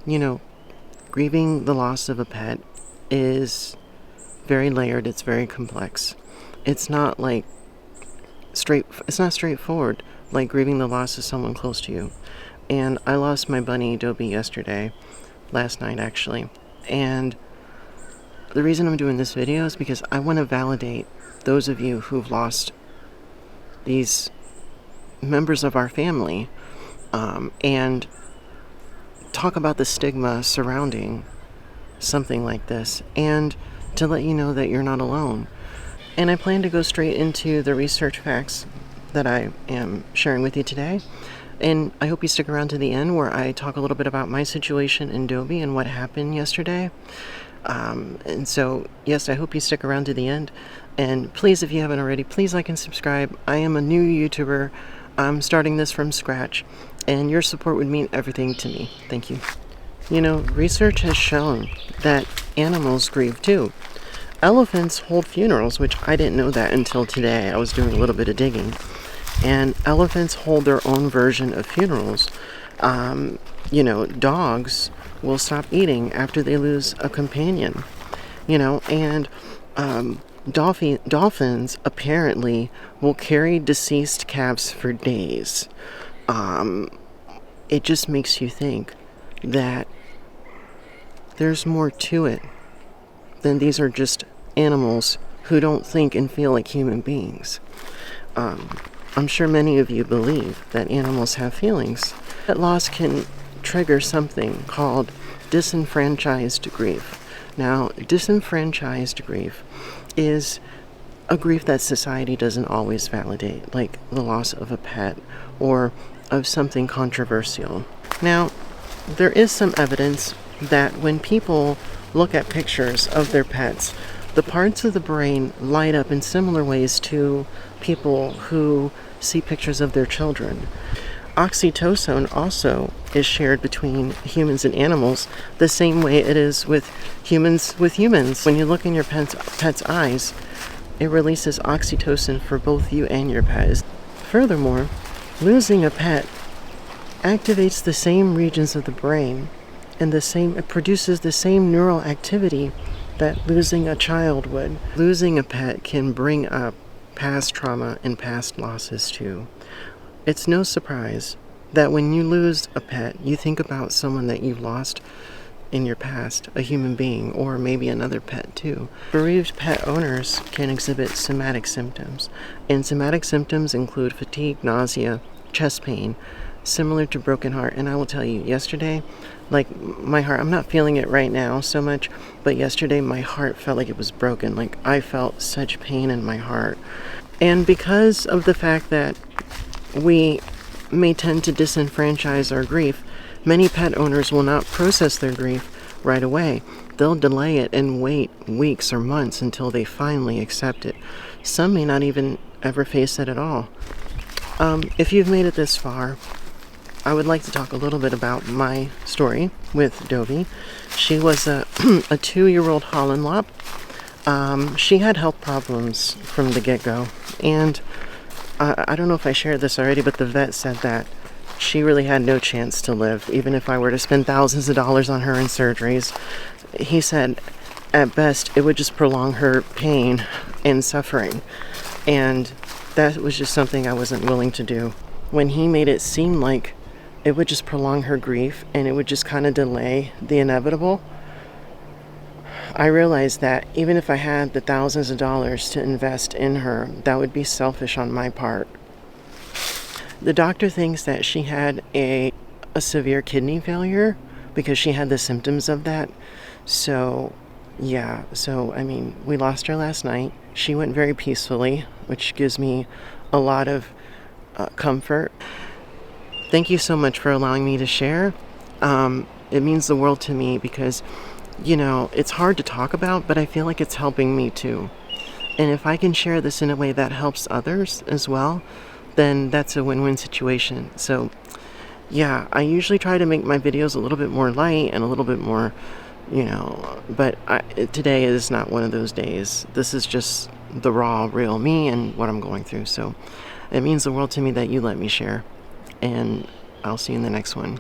You know, grieving the loss of a pet is very layered. It's very complex. It's not like it's not straightforward like grieving the loss of someone close to you. And I lost my bunny Dobby last night actually. And the reason I'm doing this video is because I want to validate those of you who've lost these members of our family, and talk about the stigma surrounding something like this, and to let you know that you're not alone. And I plan to go straight into the research facts that I am sharing with you today. And I hope you stick around to the end, where I talk a little bit about my situation in Dobby and what happened yesterday. And so, yes, I hope you stick around to the end. And please, if you haven't already, please like and subscribe. I am a new YouTuber. I'm starting this from scratch, and your support would mean everything to me. Thank you. You know, research has shown that animals grieve too. Elephants hold funerals, which I didn't know that until today. I was doing a little bit of digging. And elephants hold their own version of funerals. Dogs will stop eating after they lose a companion. And dolphins apparently will carry deceased calves for days. It just makes you think that there's more to it than these are just animals who don't think and feel like human beings. I'm sure many of you believe that animals have feelings. That loss can trigger something called disenfranchised grief. Now, disenfranchised grief is a grief that society doesn't always validate, like the loss of a pet or of something controversial. Now, there is some evidence that when people look at pictures of their pets, the parts of the brain light up in similar ways to people who see pictures of their children. Oxytocin also is shared between humans and animals the same way it is with humans. When you look in your pet's eyes, it releases oxytocin for both you and your pet. Furthermore, losing a pet activates the same regions of the brain, and it produces the same neural activity that losing a child would. Losing a pet can bring up past trauma and past losses too. It's no surprise that when you lose a pet, you think about someone that you lost in your past, a human being, or maybe another pet too. Bereaved pet owners can exhibit somatic symptoms, and somatic symptoms include fatigue, nausea, chest pain, similar to broken heart. And I will tell you, yesterday, like my heart, I'm not feeling it right now so much, but yesterday my heart felt like it was broken. Like I felt such pain in my heart. And because of the fact that we may tend to disenfranchise our grief, many pet owners will not process their grief right away. They'll delay it and wait weeks or months until they finally accept it. Some may not even ever face it at all. If you've made it this far, I would like to talk a little bit about my story with Dobby. She was a 2-year-old Holland Lop. She had health problems from the get-go, and I don't know if I shared this already, but the vet said that she really had no chance to live, even if I were to spend thousands of dollars on her in surgeries. He said, at best, it would just prolong her pain and suffering, and that was just something I wasn't willing to do. When he made it seem like it would just prolong her grief and it would just kind of delay the inevitable, I realized that even if I had the thousands of dollars to invest in her, that would be selfish on my part. The doctor thinks that she had a severe kidney failure because she had the symptoms of that. So, yeah. So, I mean, we lost her last night. She went very peacefully, which gives me a lot of comfort. Thank you so much for allowing me to share. It means the world to me because, it's hard to talk about, but I feel like it's helping me too. And if I can share this in a way that helps others as well, then that's a win-win situation. So, yeah, I usually try to make my videos a little bit more light and a little bit more, but today is not one of those days. This is just the raw, real me and what I'm going through. So it means the world to me that you let me share. And I'll see you in the next one.